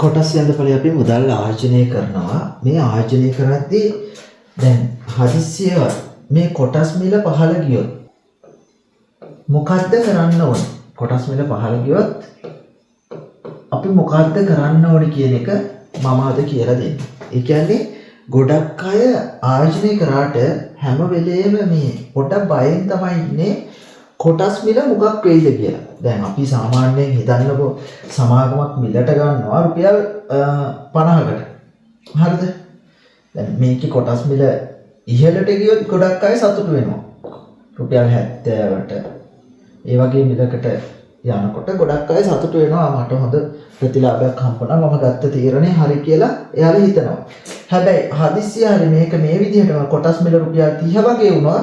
කොටස් යන්ත්‍රඵලය අපි මුදල් ආයෝජනය කරනවා. මේ ආයෝජනය කරද්දී දැන් හදිස්සිය මේ කොටස් මිල පහළ ගියොත් මොකද්ද කරන්න ඕනේ? කොටස් මිල පහළ ගියොත් අපි මොකද්ද කරන්න ඕනේ කියන එක මම අද කියලා දෙන්න. ඒ කියන්නේ ගොඩක් අය ආයෝජනය කරාට හැම වෙලේම මේ පොඩක් බයෙන් තමයි ඉන්නේ කොටස් මිල මොකක් වෙයිද කියලා. දැන් අපි සාමාන්‍යයෙන් හිතන්නකො සමාගමක් මිලට ගන්නවා රුපියල් 50කට. හරිද? දැන් මේකේ කොටස් මිල ඉහළට ගියොත් ගොඩක් අය සතුටු වෙනවා. රුපියල් 70ට. ඒ වගේ මිලකට යනකොට ගොඩක් අය සතුටු වෙනවා මට හොඳ ප්‍රතිලාභයක් හම්බුණා මම ගත්ත තීරණේ හරි කියලා එයාලා හිතනවා. හැබැයි හදිස්සිය හරි මේක මේ විදිහටම කොටස් මිල රුපියල් 30 වගේ වුණා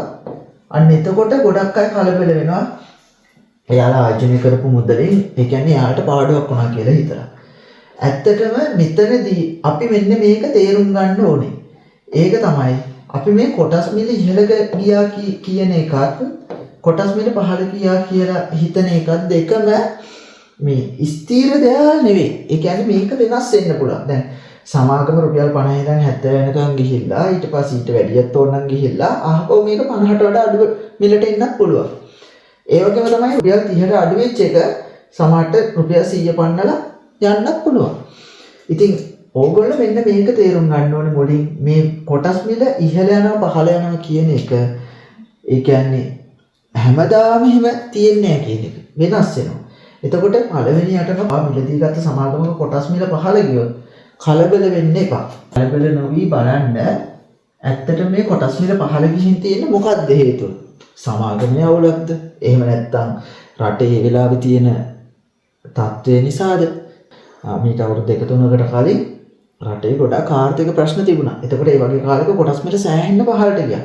අන්න එතකොට ගොඩක් අය කලබල වෙනවා. එයාලා ආයෝජනය කරපු මුදලින් ඒ කියන්නේ එයාලට පාඩුවක් වුණා කියලා හිතලා. ඇත්තටම මෙතනදී අපි මෙන්න මේක තේරුම් ගන්න ඕනේ. ඒක තමයි අපි මේ කොටස් මිල ඉහළ ගියා කියන එකත් කොටස් මිල පහළ ගියා කියලා හිතන එකත් දෙකම මේ ස්ථීර දේවල් නෙවෙයි. ඒ කියන්නේ මේක වෙනස් වෙන්න පුළුවන්. දැන් සමාගම රුපියල් 50 ඉඳන් 70 වෙනකන් ගිහිල්ලා ඊට පස්සේ ඊට වැඩියක් ඕනනම් ගිහිල්ලා ආපහු මේක 50ට වඩා අඩු මිලට එන්නත් පුළුවන්. ඒ වගේම තමයි රුපියල් 30ට අඩු වෙච්ච එක සමහරට රුපියල් 100 පන්නලා යන්නත් පුළුවන්. ඉතින් ඕගොල්ලෝ මෙන්න මේක තේරුම් ගන්න ඕනේ මුලින් මේ කොටස් මිල ඉහළ යනවා පහළ යනවා කියන එක. ඒ කියන්නේ හැමදාම එහෙම තියෙන්නේ නැහැ කියන එක. වෙනස් වෙනවා. එතකොට පළවෙනියටම මිලදී ගත්ත සමාගමක කොටස් මිල පහළ ගියොත් කලබල වෙන්න එපා. කලබල නොවි බලන්න ඇත්තට මේ කොටස් මිල පහළ ගිහින් තියෙන්නේ මොකක්ද හේතුව? සමාගමේ අවුලක්ද? එහෙම නැත්නම් රටේ ඒ වෙලාවේ තියෙන තත්ත්වය නිසාද? මීට අවුරුදු 2-3කට කලින් රටේ ගොඩක් ආර්ථික ප්‍රශ්න තිබුණා. එතකොට ඒ වගේ කාලයක කොටස් මිල සෑහෙන්න පහළට ගියා.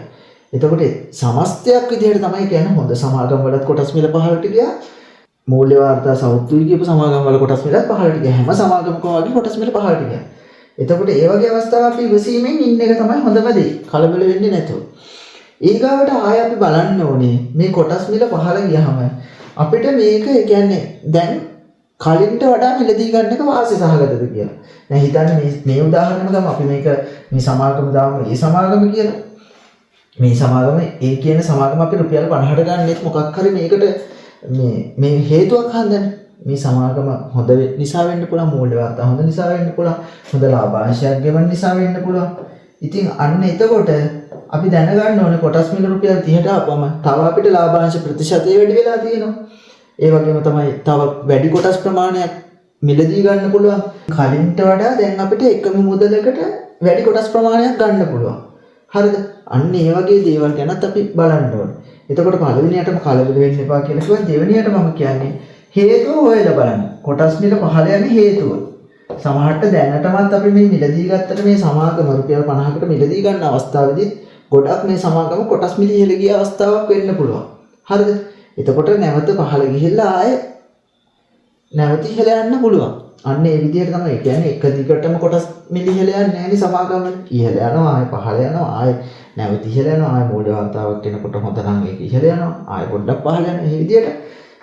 එතකොට සමස්තයක් විදිහට තමයි කියන්නේ හොඳ සමාගම් වලත් කොටස් මිල පහළට ගියා. මූල්‍ය වාර්තා සෞතුයි කියපු සමාගම් වල කොටස් මිලත් පහළට ගියා. හැම සමාගමකම වගේ කොටස් මිල පහළට ගියා. එතකොට ඒ වගේ අවස්ථාවක් අපි ඉවසීමෙන් ඉන්න එක තමයි හොඳම දේ. කලබල වෙන්නේ නැතුව. ඊගාවට ආය අපි බලන්න ඕනේ මේ කොටස් මිල පහළ ගියාම අපිට මේක කියන්නේ දැන් කලින්ට වඩා මිලදී ගන්න එක වාසි සහගතද කියලා. දැන් හිතන්න මේ උදාහරණයක් ගමු අපි මේක මේ සමාගම දාමු මේ සමාගම කියලා. මේ සමාගම ඒ කියන සමාගම අපි රුපියල් 50ට ගන්නෙත් මොකක් හරි මේකට මේ හේතුවක් හන්දන්නේ. මේ සමාගම හොඳ නිසා වෙන්න පුළුවන්, මූල්‍ය වාර්තා හොඳ නිසා වෙන්න පුළුවන්, හොඳ ලාභාංශයක් ගෙවන්න නිසා වෙන්න පුළුවන්. ඉතින් අන්න එතකොට අපි දැනගන්න ඕනේ කොටස් මිල රුපියල් 30ට ආපම තව අපිට ලාභාංශ ප්‍රතිශතය වැඩි වෙලා තියෙනවා. ඒ වගේම තමයි තව වැඩි කොටස් ප්‍රමාණයක් මිලදී ගන්න පුළුවන්. කලින්ට වඩා දැන් අපිට එකම මුදලකට වැඩි කොටස් ප්‍රමාණයක් ගන්න පුළුවන්. හරිද? අන්න ඒ වගේ දේවල් ගැනත් අපි බලන්න ඕනේ. එතකොට පළවෙනියටම කලබල වෙන්න එපා කියලා කිව්වා. දෙවෙනියට මම කියන්නේ හේතුව හොයලා බලන්න. කොටස් මිල පහළ යන හේතුව. සමහරට දැනටමත් අපි මේ මිලදී ගත්තට මේ සමාගම රුපියල් 50කට මිලදී ගන්න අවස්ථාවේදී ගොඩක් මේ සමාගම කොටස් මිල ඉහළ ගිය අවස්ථාවක් වෙන්න පුළුවන්. හරිද? එතකොට නැවත පහළ ගිහිල්ලා ආයේ නැවත ඉහළ යන්න පුළුවන්. අන්න ඒ විදිහට තමයි කියන්නේ එක දිගටම කොටස් මිල ඉහළ යන්නේ නැහැ නේ සමාගම. ඉහළ යනවා ආයේ පහළ යනවා ආයේ නැවත ඉහළ යනවා ආයේ මූල්‍ය වාර්තාවක් එනකොට හොඳ නම් ඒක ඉහළ යනවා ආයේ පොඩ්ඩක් පහළ යනවා. මේ විදිහට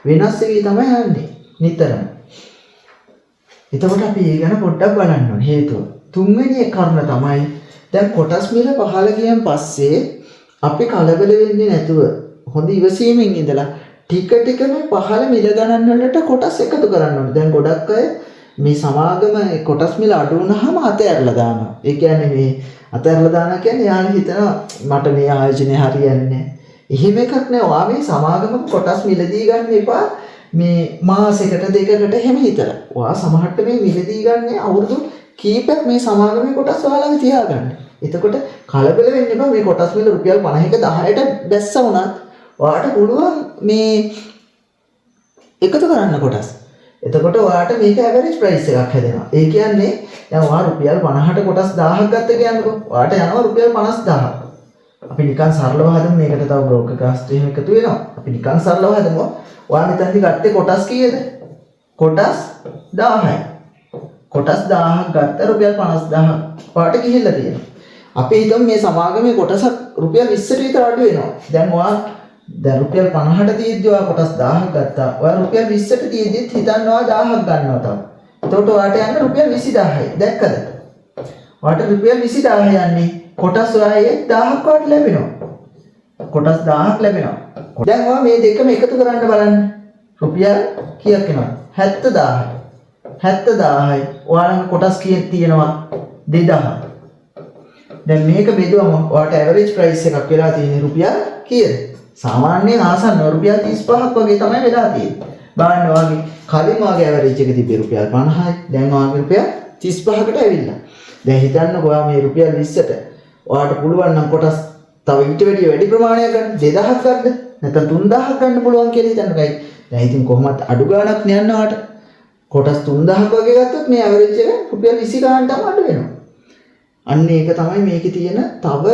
වෙනස් වෙවි තමයි යන්නේ නිතරම. එතකොට අපි ඒ ගැන පොඩ්ඩක් බලන්න ඕනේ හේතුව. තුන්වෙනි කරුණ තමයි දැන් කොටස් මිල පහළ ගියන් පස්සේ අපි කලබල වෙන්නේ නැතුව හොඳ ඉවසීමෙන් ඉඳලා ටික ටික මේ පහළ මිල ගණන් වලට කොටස් එකතු කරන්න ඕනේ. දැන් ගොඩක් අය මේ සමාගම කොටස් මිල අඩු වුණාම අතහැරලා දානවා. ඒ කියන්නේ මේ අතහැරලා දානවා කියන්නේ යාළුවා හිතනවා මට මේ ආයෝජනය හරියන්නේ නැහැ. එහෙම එකක් නෑ. ඔයා මේ සමාගම කොටස් මිලදී ගන්න එපා. මේ මාසයකට දෙකකට එහෙම හිතලා. ඔයා සමහරට මේ මිලදී ගන්න අවුරුදු කීපයක් මේ සමාගමේ කොටස් ඔයාලගේ තියාගන්න. එතකොට කලබල වෙන්න එපා. මේ කොටස් මිල රුපියල් 50ක 10ට බැස්ස වුණත් ඔයාට පුළුවන් මේ එකතු කරන්න කොටස්. එතකොට ඔයාට මේක ඇවරේජ් ප්‍රයිස් එකක් හැදෙනවා. ඒ කියන්නේ දැන් ඔයා රුපියල් 50ට කොටස් 1000ක් ගත්ත කියන්නකෝ. ඔයාට යනවා රුපියල් 50000ක්. අපි නිකන් සරලව හදමු මේකට තව බ්‍රෝකර් කාස්ට් එහෙම එකතු වෙනවා. අපි නිකන් සරලව හදමු. ඔයා මෙතනදි ගත්තේ කොටස් කීයද? කොටස් 1000යි. කොටස් 1000ක් ගත්ත රුපියල් 50000 ඔයාට ගිහිල්ලා තියෙනවා. අපි හිතමු මේ සමාගමේ කොටසක් රුපියල් 20ට විතර අඩු වෙනවා. දැන් ඔයා දැන් රුපියල් 50ට තියෙද්දි ඔයා කොටස් 1000ක් ගත්තා. ඔයා රුපියල් 20ට තියෙද්දිත් හිතනවා 1000ක් ගන්නවා තව. එතකොට ඔයාට යන්නේ රුපියල් 20000යි. දැක්කද? ඔයාට රුපියල් 20000 යන්නේ. කොටස් ඔයාගේ 1000ක් වාට ලැබෙනවා. කොටස් 1000ක් ලැබෙනවා. දැන් ඔයා මේ දෙකම එකතු කරන්න බලන්න. රුපියල් කීයක් එනවද? 70000යි. 70000යි. ඔයාලගේ කොටස් කීයක් තියෙනවා? 2000. දැන් මේක බෙදුවම ඔයාට ඇවරේජ් ප්‍රයිස් එකක් වෙලා තියෙන්නේ රුපියල් කීයද? සාමාන්‍යයෙන් ආසන්න රුපියල් 35ක් වගේ තමයි වෙලා තියෙන්නේ. බලන්න ඔයාගේ කලින් ඔයාගේ ඇවරේජ් එක තිබ්බේ රුපියල් 50යි. දැන් ඔයාගේ රුපියල් 35කට ඇවිල්ලා. දැන් හිතන්නකෝ ඔයා මේ රුපියල් 20ට ඔයාට පුළුවන් නම් කොටස් තව ඊට වැඩි ප්‍රමාණයක් ගන්න 2000ක් ගන්න. නැත්නම් 3000ක් ගන්න පුළුවන් කියලා හිතන්නකයි. දැන් ඉතින් කොහොමද අඩු ගාණක් නියන්න ඔයාට කොටස් 3000ක් වගේ ගත්තොත් මේ ඇවරේජ් එක රුපියල් 20 ගාණටම අඩු වෙනවා. අන්න ඒක තමයි මේකේ තියෙන තව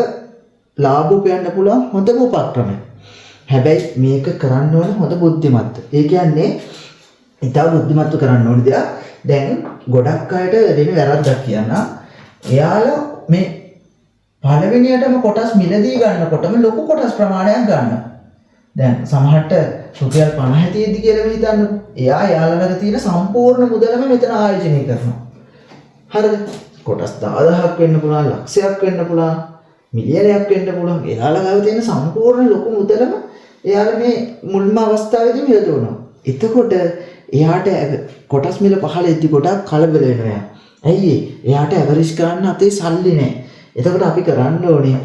ලාභ උපයන්න පුළුවන් හොඳම උපක්‍රමය. හැබැයි මේක කරන්න ඕන හොඳ බුද්ධිමත්ව. ඒ කියන්නේ ඉතාල බුද්ධිමත්ව කරන්න ඕන දෙයක්. දැන් ගොඩක් අයට වෙන වැරද්දක් කියනවා. එයාලා මේ පළවෙනියටම කොටස් මිලදී ගන්නකොටම ලොකු කොටස් ප්‍රමාණයක් ගන්නවා. දැන් සමහරට රුපියල් 50 තියෙද්දි කියලා හිතන්නකො. එයාලා ළඟ තියෙන සම්පූර්ණ මුදලම මෙතන ආයෝජනය කරනවා. හරිද? කොටස් 10000ක් වෙන්න පුළුවන්, ලක්ෂයක් වෙන්න පුළුවන්, මිලියනයක් වෙන්න පුළුවන්. එයාලා ගාව තියෙන සම්පූර්ණ ලොකු මුදලම එයාලා මේ මුල්ම අවස්ථාවේදී මිලදවනවා. එතකොට එයාට කොටස් මිල පහළෙද්දි ගොඩක් කලබල වෙනවා. ඇයි එයාට ඇවරේජ් ගන්න අතේ සල්ලි නැහැ. එතකොට අපි කරන්න ඕනේ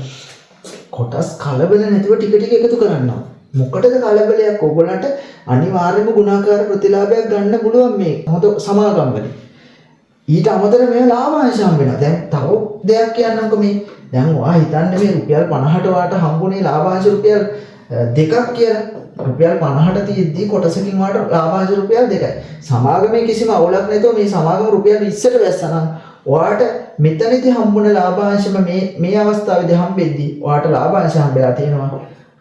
කොටස් කලබල නැතුව ටික ටික එකතු කරන්න. මොකටද කලබලයක්? ඕගොල්ලන්ට අනිවාර්යයෙන්ම ගුණාකාර ප්‍රතිලාභයක් ගන්න පුළුවන් මේ හොඳ සමාගම් වලින්. ඊට අමතරව මේ ලාභාංශ හම්බ වෙනවා. දැන් තව දෙයක් කියන්නම්කො මේ. දැන් ඔයා හිතන්නේ මේ රුපියල් 50ට වාට හම්බුනේ ලාභාංශ රුපියල් 2ක් කියලා. රුපියල් 50ට තියෙද්දි කොටසකින් වාට ලාභාංශ රුපියල් 2යි. සමාගමේ කිසිම අවුලක් නැතුව මේ සමාගම රුපියල් 20ට වැස්සනම් ඔයාට මෙතනදී හම්බුන ලාභාංශම මේ අවස්ථාවේදී හම්බෙද්දි ඔයාට ලාභාංශ හම්බෙලා තියෙනවා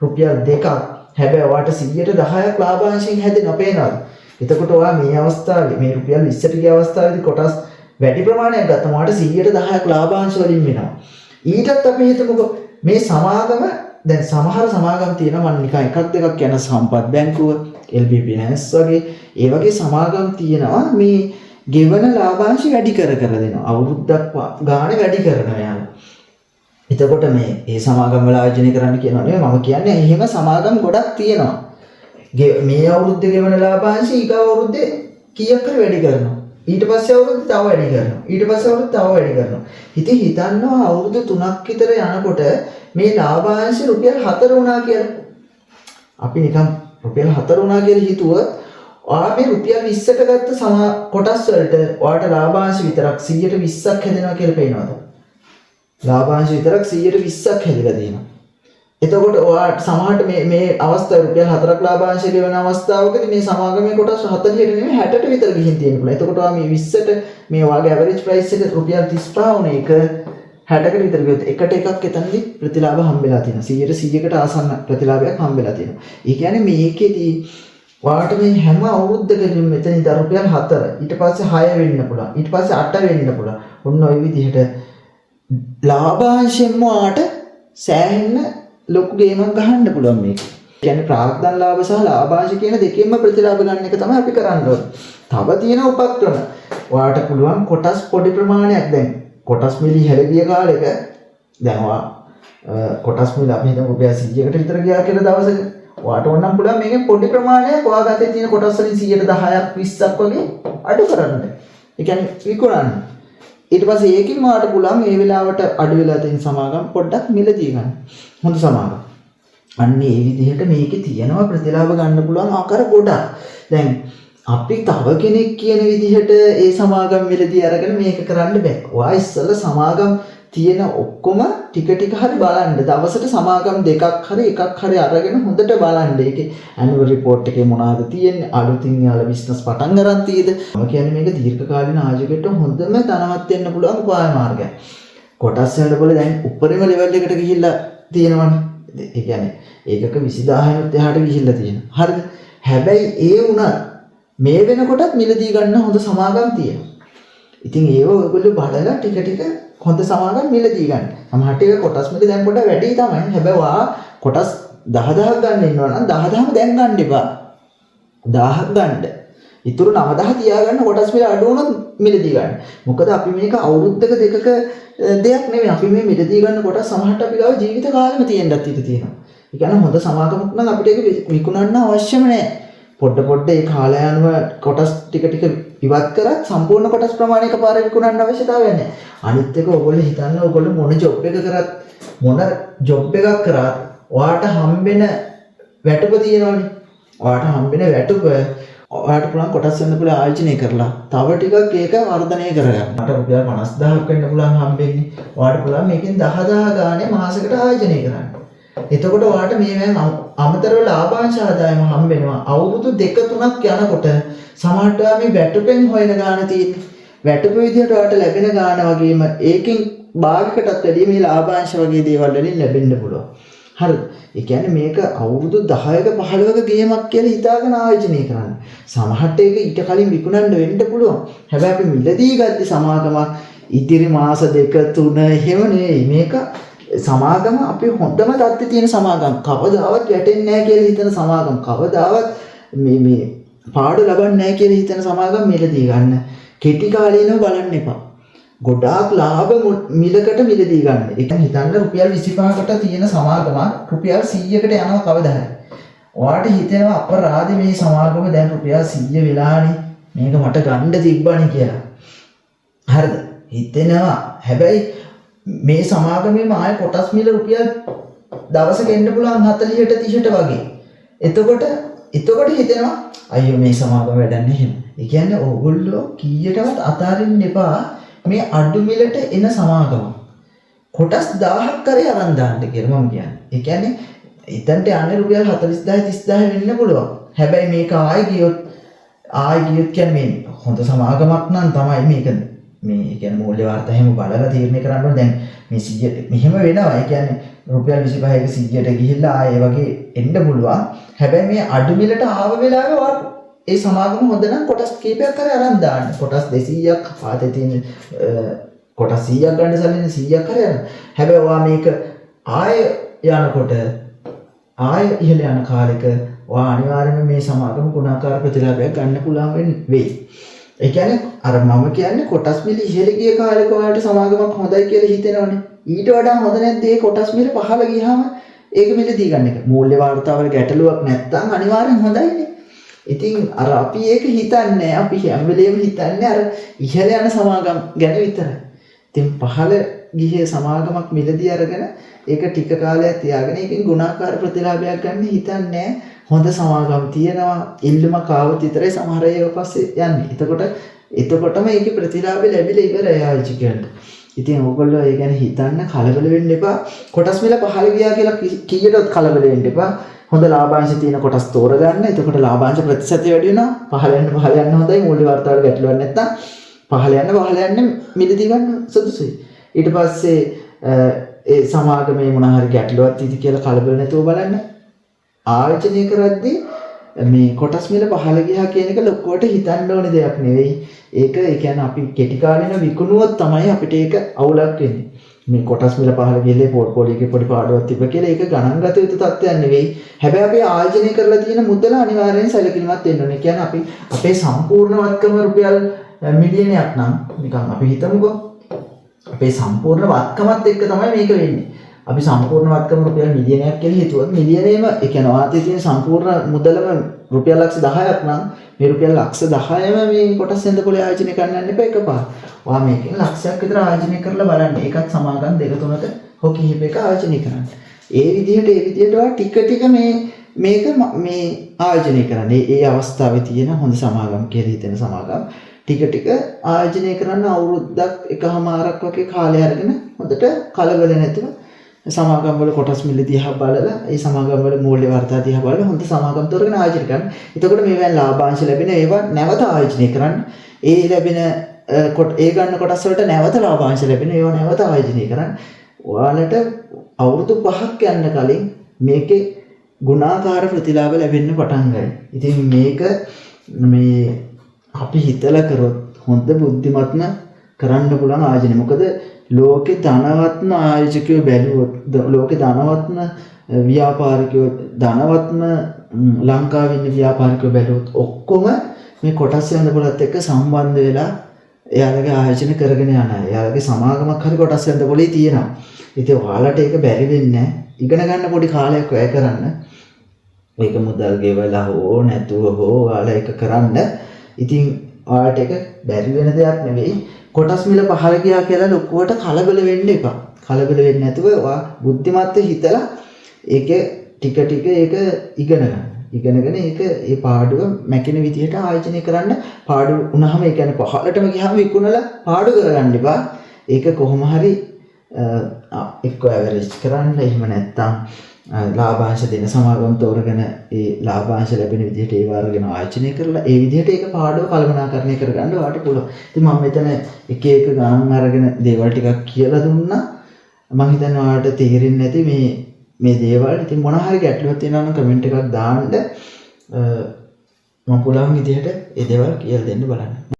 රුපියල් 2ක්. හැබැයි ඔයාට 100%ක් ලාභාංශයෙන් හැදෙනවා පේනවාද? එතකොට ඔයා මේ අවස්ථාවේ මේ රුපියල් 20ට ගිය අවස්ථාවේදී කොටස් වැඩි ප්‍රමාණයක් ගත්තම ඔයාට 100%ක් ලාභාංශ වලින් වෙනවා. ඊටත් අපි හිතමුකෝ මේ සමාගම දැන් සමහර සමාගම් තියෙනවා මම නිකන් එකක් දෙකක් කියන සම්පත් බැංකුව, LBP Finance වගේ ඒ වගේ සමාගම් තියෙනවා මේ ගෙවන ලාභාංශ වැඩි කර දෙනවා. අවුරුද්දක් ගානේ වැඩි කරනවා යාළුවා. එතකොට මේ සමාගම් වල ආයෝජනය කරන්න කියනවා නෙවෙයි මම කියන්නේ එහෙම සමාගම් ගොඩක් තියෙනවා. මේ අවුරුද්දේ ගෙවන ලාභාංශ ඊගා අවුරුද්දේ කීයක් හරි වැඩි කරනවා. ඊට පස්සේ අවුරුද්ද තව වැඩි කරනවා. ඊට පස්සේ අවුරුද්ද තව වැඩි කරනවා. ඉතින් හිතන්නවා අවුරුදු 3ක් විතර යනකොට මේ ලාභාංශ රුපියල් 4 වුණා කියලා. අපි නිකන් රුපියල් 4 වුණා කියලා හිතුවොත් ඔයා මේ රුපියල් 20ට ගත්ත කොටස් වලට ඔයාට ලාභාංශ විතරක් 120ක් හැදෙනවා කියලා පේනවද? ලාභාංශ විතරක් 120ක් හැදිලා තියෙනවා. එතකොට ඔයාට සමහරට මේ අවස්ථාවේ රුපියල් 4ක් ලාභාංශ ලැබෙන අවස්ථාවකදී මේ සමාගමේ කොටස් 40ට නෙමෙයි 60ට විතර ගිහින් තියෙන්න පුළුවන්. එතකොට ඔයා මේ 20ට මේ ඔයාගේ ඇවරේජ් ප්‍රයිස් එක රුපියල් 35 වුණ එක 60කට විතර ගියොත් එකට එකක් එතනදී ප්‍රතිලාභ හම්බෙලා තියෙනවා. 100කට ආසන්න ප්‍රතිලාභයක් හම්බෙලා තියෙනවා. ඒ කියන්නේ මේකෙදී ඔයාට මේ හැම අවුරුද්දකදීම මෙතන ඉඳන් රුපියල් 4 ඊට පස්සේ 6 වෙන්න පුළුවන්. ඊට පස්සේ 8 වෙන්න පුළුවන්. ඔන්න ඔය විදිහට ලාභාංශයෙන්ම ඔයාට සෑහෙන්න ලොකු ගේමක් ගහන්න පුළුවන් මේක. ඒ කියන්නේ ප්‍රාග්ධන ලාභ සහ ලාභාංශ කියන දෙකෙන්ම ප්‍රතිලාභ ගන්න එක තමයි අපි කරන්න ඕනේ. තව තියෙන උපක්‍රම. ඔයාට පුළුවන් කොටස් පොඩි ප්‍රමාණයක් දැන් කොටස් මිලි හැලගිය කාලෙක දැන් ඔයා කොටස් මිල අපි හිතමු රුපියල් 100කට විතර ගියා කියලා දවසක. ඔයාට ඕනම් පුළුවන් මේකෙන් පොඩි ප්‍රමාණයක් ඔයා ගතේ තියෙන කොටස් වලින් 10%ක් 20ක් වගේ අඩු කරන්න. ඒ කියන්නේ විකුණන්න. ඊට පස්සේ ඒකින් මාට පුළුවන් ඒ වෙලාවට අඩු වෙලා තියෙන සමාගම් පොඩ්ඩක් මිලදී ගන්න. හොඳ සමාගම්. අන්න ඒ විදිහට මේකේ තියෙනවා ප්‍රතිලාභ ගන්න පුළුවන් ආකාර ගොඩක්. දැන් අපි තව කෙනෙක් කියන විදිහට ඒ සමාගම් මිලදී අරගෙන මේක කරන්න බෑ. ඔයා ඉස්සෙල්ලා සමාගම් තියෙන ඔක්කොම ටික ටික හරි බලන්න. දවසට සමාගම් දෙකක් හරි එකක් හරි අරගෙන හොඳට බලන්න. ඒකේ ඇනුවල් රිපෝට් එකේ මොනවද තියෙන්නේ? අලුතින් යාලා බිස්නස් පටන් ගන්න තියෙද? මම කියන්නේ මේක දීර්ඝකාලීන ආජීවයට හොඳම ධනවත් වෙන්න පුළුවන් උපාය මාර්ගයක්. කොටස් වල දැන් උඩරිම ලෙවල් එකට ගිහිල්ලා තියෙනවනේ. ඒ කියන්නේ ඒකක 20000ට එහාට ගිහිල්ලා තියෙනවා. හරිද? හැබැයි ඒ වුණත් මේ වෙනකොටත් මිලදී ගන්න හොඳ සමාගම් තියෙනවා. ඉතින් ඒව ඔයගොල්ලෝ බලලා ටික ටික හොඳ සමාගම් මිලදී ගන්න. සමහරට ඒක කොටස් මිල දැන් පොඩ්ඩක් වැඩි තමයි. හැබැයි ඔයා කොටස් 10000ක් ගන්න ඉන්නවා නම් 10000ම දැන් ගන්න එපා. 1000ක් ගන්න. ඉතුරු 9000 තියාගන්න කොටස් මිල අඩු වුණොත් මිලදී ගන්න. මොකද අපි මේක අවුරුද්දක දෙකක දෙයක් නෙමෙයි. අපි මේ මිලදී ගන්න කොටස් සමහරට අපි ගාව ජීවිත කාලෙම තියෙන්නත් ඉඩ තියෙනවා. ඒ කියන්නේ හොඳ සමාගමක් නම් අපිට ඒක විකුණන්න අවශ්‍යම නැහැ. පොඩ ඒ කාලයන්ව කොටස් ටික ඉවත් කරත් සම්පූර්ණ කොටස් ප්‍රමාණය එකපාරට විකුණන්න අවශ්‍යතාවය නැහැ. අනිත් එක ඔයගොල්ලෝ හිතන්න ඔයගොල්ලෝ මොන ජොබ් එක කරත් මොන ජොබ් එකක් කරත් ඔයාට හම්බෙන වැටුප තියෙනවනේ. ඔයාට හම්බෙන වැටුප ඔයාට පුළුවන් කොටස් වෙන්න පුළුවන් ආයෝජනය කරලා තව ටිකක් ඒක වර්ධනය කරගන්න. මට රුපියල් 50000ක් වෙන්න පුළුවන් හම්බෙන්නේ. ඔයාට පුළුවන් මේකෙන් 10000 ගානේ මාසෙකට ආයෝජනය කරන්න. එතකොට ඔයාට මේවෙන් අමතරව ලාභාංශ ආදායම හම්බෙනවා. අවුරුදු 2-3ක් යනකොට සමහරට මේ වැටුපෙන් හොයන ගාන තියෙන්නේ. වැටුප විදිහට ඔයාට ලැබෙන ගාන වගේම ඒකෙන් භාගයකටත් වැඩිය මේ ලාභාංශ වගේ දේවල් වලින් ලැබෙන්න පුළුවන්. හරිද? ඒ කියන්නේ මේක අවුරුදු 10ක 15ක ගේමක් කියලා හිතාගෙන ආයෝජනය කරන්න. සමහරට ඒක ඊට කලින් විකුණන්න වෙන්න පුළුවන්. හැබැයි අපි මිලදී ගත්ත සමාගමක් ඉදිරි මාස 2-3 එහෙම නෙවෙයි. මේක සමාගම අපි හොඳම තත්ත්වයේ තියෙන සමාගම්. කවදාවත් වැටෙන්නේ නැහැ කියලා හිතන සමාගම්. කවදාවත් මේ පාඩු ලබන්නේ නැහැ කියලා හිතන සමාගම් මිලදී ගන්න. කෙටි කාලීනව බලන්න එපා. ගොඩාක් ලාභ මිලකට මිලදී ගන්න. ඒක හිතන්න රුපියල් 25කට තියෙන සමාගමක් රුපියල් 100කට යනවා කවදා හරි. ඔයාට හිතෙනවා අපරාධ මේ සමාගම දැන් රුපියල් 100 වෙලානේ. මේක මට ගන්න තිබ්බනේ කියලා. හරිද? හිතෙනවා. හැබැයි මේ සමාගමේම ආය කොටස් මිල රුපියල් දවසක එන්න පුළුවන් 40ට 30ට වගේ. එතකොට හිතෙනවා අයියෝ මේ සමාගම වැඩන්නේ එහෙම. ඒ කියන්නේ ඕගොල්ලෝ කීයටවත් අතාරින්න එපා මේ අඩු මිලට එන සමාගම. කොටස් 1000ක් කරේ අරන් දාන්න කියලා මම කියන්නේ. ඒ කියන්නේ එතනට යන්නේ රුපියල් 40000 30000 වෙන්න පුළුවන්. හැබැයි මේක ආයෙ ගියොත් කියන්නේ මේ හොඳ සමාගමක් නම් තමයි මේක මේ කියන්නේ මූල්‍ය වාර්තා එහෙම බලලා තීරණය කරන්න ඕනේ. දැන් මේ 100 මෙහෙම වෙනවා. ඒ කියන්නේ රුපියල් 25ක 100ට ගිහිල්ලා ආයේ වගේ එන්න පුළුවන්. හැබැයි මේ අඩු මිලට ආව වෙලාවේ ඒ සමාගම හොඳ නම් කොටස් කීපයක් කරේ අරන් දාන්න. කොටස් 200ක් ආතේ තියෙන කොටස් 100ක් ගන්න සල්ලිනේ 100ක් කරේ අරන්. හැබැයි ඔයා මේක ආයේ යනකොට ආයේ ඉහළ යන කාලෙක ඔයා අනිවාර්යයෙන්ම මේ සමාගම ගුණාකාර ප්‍රතිලාභයක් ගන්න පුළුවන් වෙයි. ඒ කියන්නේ අර මම කියන්නේ කොටස් මිල ඉහළ ගිය කාලෙක ඔයාලට සමාගමක් හොඳයි කියලා හිතෙනවනේ. ඊට වඩා හොඳ නැද්ද මේ කොටස් මිල පහළ ගියාම ඒක මිලදී ගන්න එක. මූල්‍ය වාර්තාවල ගැටලුවක් නැත්තම් අනිවාර්යෙන් හොඳයිනේ. ඉතින් අර අපි ඒක හිතන්නේ අපි හැම වෙලේම හිතන්නේ අර ඉහළ යන සමාගම් ගැන විතරයි. ඉතින් පහළ ගියේ සමාගමක් මිලදී අරගෙන ඒක ටික කාලයක් තියාගෙන ඒකෙන් ගුණාකාර ප්‍රතිලාභයක් ගන්න හිතන්නේ හොඳ සමාගම් තියෙනවා ඉල්ලුමක් ආවොත් විතරයි සමහර ඒවා පස්සේ යන්නේ. එතකොටම ඒකේ ප්‍රතිලාභය ලැබිලා ඉවරයි ආයෝජකයන්ට. ඉතින් ඕගොල්ලෝ ඒ ගැන හිතන්න කලබල වෙන්න එපා. කොටස් මිල පහළ ගියා කියලා කීයටවත් කලබල වෙන්න එපා. හොඳ ලාභාංශ තියෙන කොටස් තෝරගන්න. එතකොට ලාභාංශ ප්‍රතිශතය වැඩි වෙනවා. පහළ යන්න හොඳයි. මූල්‍ය වර්තාවල ගැටලුවක් නැත්තම් පහළ යන්න මිලදී ගන්න සුදුසුයි. ඊට පස්සේ ඒ සමාගමේ මොන හරි ගැටලුවක් තියෙදි කියලා කලබල නැතුව බලන්න. ආයෝජනය කරද්දී මේ කොටස් මිල පහළ ගියා කියන එක ලොකුවට හිතන්න ඕනේ දෙයක් නෙවෙයි. ඒක ඒ කියන්නේ අපි කෙටි කාලින විකුණුවොත් තමයි අපිට ඒක අවුලක් වෙන්නේ. මේ කොටස් මිල පහළ ගිහලා පෝර්ට්ෆෝලියෝ එකේ පොඩි පාඩුවක් තිබ්බ කියලා ඒක ගණන් ගත යුතු තත්ත්වයක් නෙවෙයි. හැබැයි අපි ආයෝජනය කරලා තියෙන මුදල අනිවාර්යෙන් සැලකිලිමත් වෙන්න ඕනේ. කියන්නේ අපි අපේ සම්පූර්ණ වත්කම රුපියල් මිලියනයක් නම් නිකන් අපි හිතමුකෝ. අපේ සම්පූර්ණ වත්කමත් එක්ක තමයි මේක වෙන්නේ. අපි සම්පූර්ණ වත්කම රුපියල් මිලියනයක් කියලා හිතුවොත් මිලියනේම ඒ කියන්නේ වාතයේ තියෙන සම්පූර්ණ මුදලම රුපියල් ලක්ෂ 10ක් නම් මේ රුපියල් ලක්ෂ 10ම මේ කොටස් වෙනද පොලේ ආයෝජනය කරන්න එපා එකපාර. ඔයා මේකෙන් ලක්ෂයක් විතර ආයෝජනය කරලා බලන්න. ඒකත් සමාගම් 2-3ක හො කිහිප එක ආයෝජනය කරන්න. ඒ විදිහට ඔයා ටික ටික මේක මේ ආයෝජනය කරන්න. ඒ අවස්ථාවේ තියෙන හොඳ සමාගම් කියලා හිතෙන සමාගම් ටික ආයෝජනය කරන්න අවුරුද්දක් එකමාරක් වගේ කාලය අරගෙන හොඳට කලබල නැතුව සමාගම් වල කොටස් මිල දිහා බලලා ඒ සමාගම් වල මූල්‍ය වර්තා දිහා බලලා හොඳ සමාගම් තෝරගෙන ආයෝජනය කරන්න. එතකොට මේවෙන් ලාභාංශ ලැබෙන ඒවා නැවත ආයෝජනය කරන්න. ඒ ලැබෙන ඒ ගන්න කොටස් වලට නැවත ලාභාංශ ලැබෙන ඒවා නැවත ආයෝජනය කරන්න. ඔයාලට අවුරුදු 5ක් යන්න කලින් මේකේ ගුණාකාර ප්‍රතිලාභ ලැබෙන්න පටන් ගන්නවා. ඉතින් මේක මේ අපි හිතලා කරොත් හොඳ බුද්ධිමත්ම කරන්න පුළුවන් ආයෝජනය. මොකද ලෝකේ ධනවත්ම ආයෝජකයෝ බැලුවොත් ලෝකේ ධනවත්ම ව්‍යාපාරිකයෝ ධනවත්ම ලංකාවේ ඉන්න ව්‍යාපාරිකයෝ බැලුවොත් ඔක්කොම මේ කොටස් වෙනදපොලත් එක්ක සම්බන්ධ වෙලා එයාලගේ ආයෝජන කරගෙන යන අය. එයාලගේ සමාගමක් හරි කොටස් වෙනදපොලේ තියෙනවා. ඉතින් ඔයාලට ඒක බැරි වෙන්නේ නැහැ. ඉගෙන ගන්න පොඩි කාලයක් වැය කරන්න. ඒක මුදල් ගෙවලා හෝ නැතුව හෝ ඔයාලා ඒක කරන්න. ඉතින් ඔයාලට ඒක බැරි වෙන දෙයක් නෙවෙයි. කොටස් මිල පහළ ගියා කියලා ලොකුවට කලබල වෙන්න එපා. කලබල වෙන්නේ නැතුව ඔයා බුද්ධිමත්ව හිතලා ඒකේ ටික ටික ඒක ඉගෙන ගන්න. ඉගෙනගෙන ඒක ඒ පාඩුව මැකෙන විදිහට ආයෝජනය කරන්න. පාඩු වුණාම ඒ කියන්නේ පහළටම ගියාම විකුණලා පාඩු කරගන්න එපා. ඒක කොහොම හරි එක්ක ඇවරේජ් කරන්න. එහෙම නැත්නම් ලාභාංශ දෙන සමාගම් තෝරගෙන ඒ ලාභාංශ ලැබෙන විදිහට ඒව අරගෙන ආයෝජනය කරලා ඒ විදිහට ඒක පාඩුව කළමනාකරණය කරගන්න ඔයාලට පුළුවන්. ඉතින් මම මෙතන එක එක ගණන් අරගෙන දේවල් ටිකක් කියලා දුන්නා. මම හිතන්නේ ඔයාලට තේරෙන්නේ නැති මේ දේවල්. ඉතින් මොන හරි ගැටලුවක් තියෙනවා නම් කමෙන්ට් එකක් දාන්න. මම පුළුවන් විදිහට ඒ දේවල් කියලා දෙන්න බලන්න.